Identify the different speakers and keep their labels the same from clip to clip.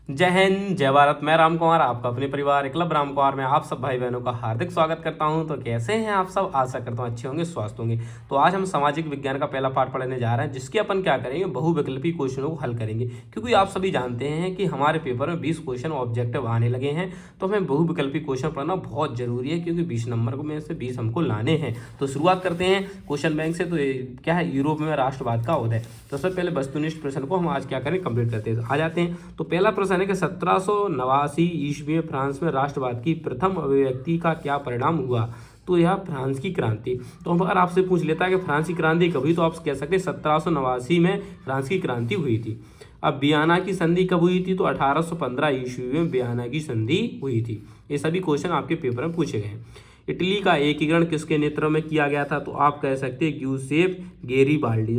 Speaker 1: जय हिंद जय भारत। मैं राम कुमार, आपका अपने परिवार क्लब राम कुमार में आप सब भाई बहनों का हार्दिक स्वागत करता हूं। तो कैसे हैं आप सब? आशा करता हूं अच्छे होंगे, स्वस्थ होंगे। तो आज हम सामाजिक विज्ञान का पहला पाठ पढ़ने जा रहे हैं, जिसके अपन क्या करेंगे, बहुविकल्पी क्वेश्चनों को हल करेंगे। क्योंकि आप सभी जानते हैं कि हमारे पेपर में 20 क्वेश्चन ऑब्जेक्टिव आने लगे हैं, तो हमें बहुविकल्पी क्वेश्चन पढ़ना बहुत जरूरी है, क्योंकि 20 नंबर में से 20 हमको लाने हैं। तो शुरुआत करते हैं क्वेश्चन बैंक से। तो क्या है, यूरोप में राष्ट्रवाद का उदय। तो सबसे पहले वस्तुनिष्ठ प्रश्न को हम आज क्या करें, कंप्लीट करते हैं। आ जाते हैं। तो पहला प्रश्न है कि 1789 ईस्वी में फ्रांस में राष्ट्रवाद की प्रथम अभिव्यक्ति का क्या परिणाम हुआ? तो यह फ्रांस की क्रांति। तो अगर आपसे पूछ लेता है कि फ्रांस की क्रांति कब हुई, तो आप कह सकते हैं 1789 में फ्रांस की क्रांति हुई थी। अब वियना की संधि कब हुई थी? तो 1815 ईस्वी में वियना की संधि हुई थी। ये सभी क्वेश्चन आपके पेपर में पूछे गए हैं। इटली का एकीकरण किसके नेतृत्व में किया गया था? तो आप कह सकते हैं ग्यूसेप गेरिबाल्डी।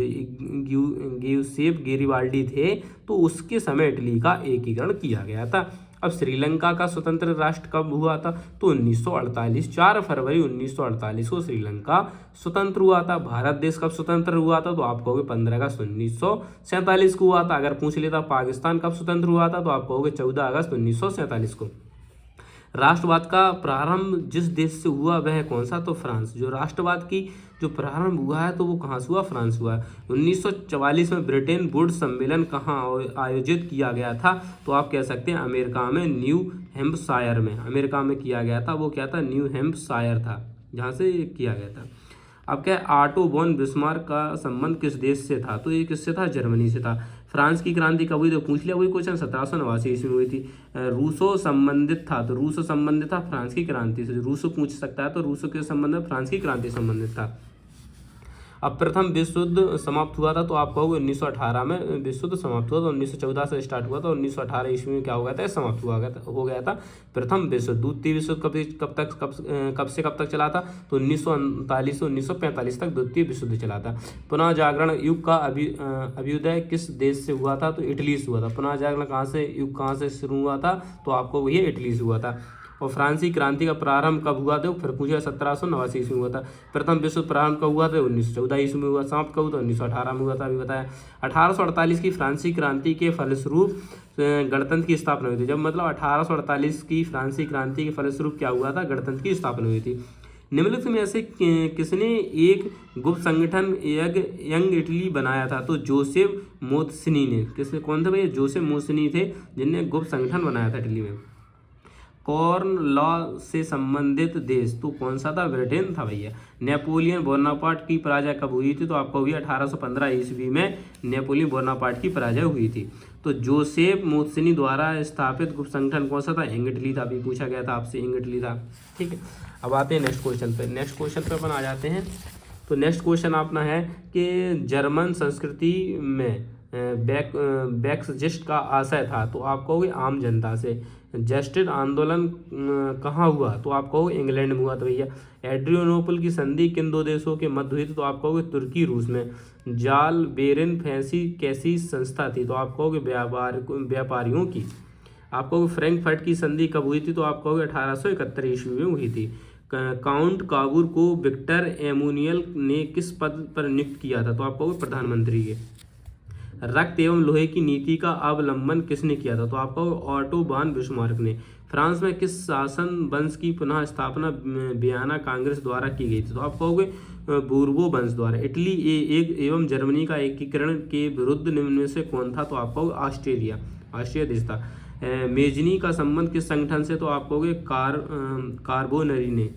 Speaker 1: ग्यूसेप गेरिबाल्डी थे, तो उसके समय इटली का एकीकरण किया गया था। अब श्रीलंका का स्वतंत्र राष्ट्र कब हुआ था? तो 1948, 4 फरवरी 1948 को श्रीलंका स्वतंत्र हुआ था। भारत देश कब स्वतंत्र हुआ था? तो आप कहोगे 15 अगस्त 1947 को हुआ था। अगर पूछ लेता पाकिस्तान कब स्वतंत्र हुआ था, तो आप कहोगे 14 अगस्त 1947 को। राष्ट्रवाद का प्रारंभ जिस देश से हुआ वह कौन सा? तो फ्रांस। जो राष्ट्रवाद की जो प्रारंभ हुआ है, तो वो कहाँ से हुआ? फ्रांस हुआ है। 1944 में ब्रिटेन वुड्स सम्मेलन कहाँ आयोजित किया गया था? तो आप कह सकते हैं अमेरिका में, न्यू हैम्पशायर में। अमेरिका में किया गया था, वो क्या था? न्यू हैम्पशायर था, जहाँ से किया गया था। अब क्या, ऑटो वॉन बिस्मार्क का संबंध किस देश से था? तो ये किससे था? जर्मनी से था। फ्रांस की क्रांति कब हुई? तो पूछ लिया, वही क्वेश्चन 1789 ईस्वी में हुई थी। रूसो संबंधित था, तो रूसो संबंधित था फ्रांस की क्रांति से। रूसो पूछ सकता है, तो रूसो के संबंध में फ्रांस की क्रांति संबंधित था। अब प्रथम विश्व युद्ध समाप्त हुआ था, तो आप कहोगे 1918 में विश्व युद्ध समाप्त हुआ था। 1914 से स्टार्ट हुआ था, 1918 ईस्वी में क्या हो गया था? समाप्त हो गया था प्रथम विश्व युद्ध। द्वितीय विश्व युद्ध कब से कब तक चला था? तो 1939 से 1945 तक द्वितीय विश्व युद्ध चला था। पुनः जागरण युग का अभ्युदय किस देश से हुआ था? तो इटली से हुआ था। पुनः जागरण युग कहाँ से शुरू हुआ था? तो आपको वही इटली से हुआ था। और फ्रांसीसी क्रांति का प्रारंभ कब हुआ था? फिर पूछा 1789 ईस्वी में हुआ था। प्रथम विश्व प्रारंभ कब हुआ था? 1914 ईस्वी में हुआ। समाप्त कब? तो 1918 में हुआ था, अभी बताया। 1848 की फ्रांसीसी क्रांति के फलस्वरूप गणतंत्र की स्थापना हुई थी। जब मतलब 1848 की फ्रांसीसी क्रांति के फलस्वरूप क्या हुआ था? गणतंत्र की स्थापना हुई थी। निम्नलिखित में ऐसे किसने एक गुप्त संगठन यंग इटली बनाया था? तो जोसेफ मोत्सनी ने। किसने? कौन थे भैया? जोसेफ मोत्सनी थे, जिनने गुप्त संगठन बनाया था इटली में। कॉर्न लॉ से संबंधित देश तो कौन सा था? ब्रिटेन था भैया। नेपोलियन बोनापार्ट की पराजय कब हुई थी? तो आपको हुई 1815 ईस्वी में नेपोलियन बोनापार्ट की पराजय हुई थी। तो जोसेफ मोत्सनी द्वारा स्थापित गुप्त संगठन कौन सा था? यंग इटली था। अभी पूछा गया था आपसे, यंग इटली था। ठीक है, अब आते हैं नेक्स्ट क्वेश्चन पे। नेक्स्ट क्वेश्चन पे अपन आ जाते हैं। तो नेक्स्ट क्वेश्चन अपना है कि जर्मन संस्कृति में बैक्सजिस्ट का आशय था। तो आप कहोगे आम जनता से। जस्टिस आंदोलन कहाँ हुआ? तो आप कहोगे इंग्लैंड में हुआ। तो भैया एड्रियानोपल की संधि किन दो देशों के मध्य हुई थी? तो आप कहोगे तुर्की रूस में। जाल बेरिन फैंसी कैसी संस्था थी? तो आप कहोगे व्यापारियों की। आप कहोगे फ्रैंकफर्ट की संधि कब हुई थी? तो आप कहोगे 1871 ईस्वी में हुई थी। काउंट काबूर को विक्टर एमुनियल ने किस पद पर नियुक्त किया था? तो आप कहोगे प्रधानमंत्री के। रक्त एवं लोहे की नीति का अवलंबन किसने किया था? तो आपको ऑटो वॉन बिस्मार्क ने। फ्रांस में किस शासन वंश की पुनः स्थापना वियना कांग्रेस द्वारा की गई थी? तो आप कहोगे बूर्बो वंश द्वारा। इटली एवं जर्मनी का एकीकरण के विरुद्ध निम्न में से कौन था? तो आप कहोगे ऑस्ट्रेलिया देश था। मेजनी का संबंध किस संगठन से? तो आप कहोगे कार्बोनरी ने।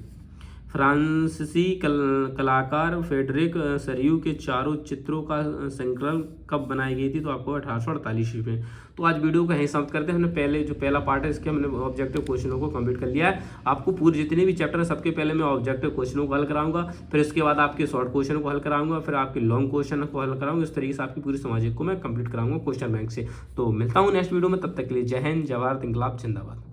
Speaker 1: फ्रांसीसी कलाकार फेडरिक सरियू के चारों चित्रों का संकलन कब बनाई गई थी? तो आपको 1848 ईस्वी में। तो आज वीडियो को यहीं समाप्त करते हैं। हमने जो पहला पार्ट है इसके हमने ऑब्जेक्टिव क्वेश्चनों को कंप्लीट कर लिया है। आपको पूरे जितने भी चैप्टर है सबके पहले मैं ऑब्जेक्टिव क्वेश्चनों को हल कराऊंगा, फिर इसके बाद आपके शॉर्ट क्वेश्चन को हल कराऊंगा, फिर आपके लॉन्ग क्वेश्चन को हल कराऊंगा। इस तरीके से आपकी पूरी सामाजिक को मैं कंप्लीट कराऊंगा क्वेश्चन बैंक से। तो मिलता हूँ नेक्स्ट वीडियो में, तब तक के लिए जय हिंद जय भारत, इंकलाब जिंदाबाद।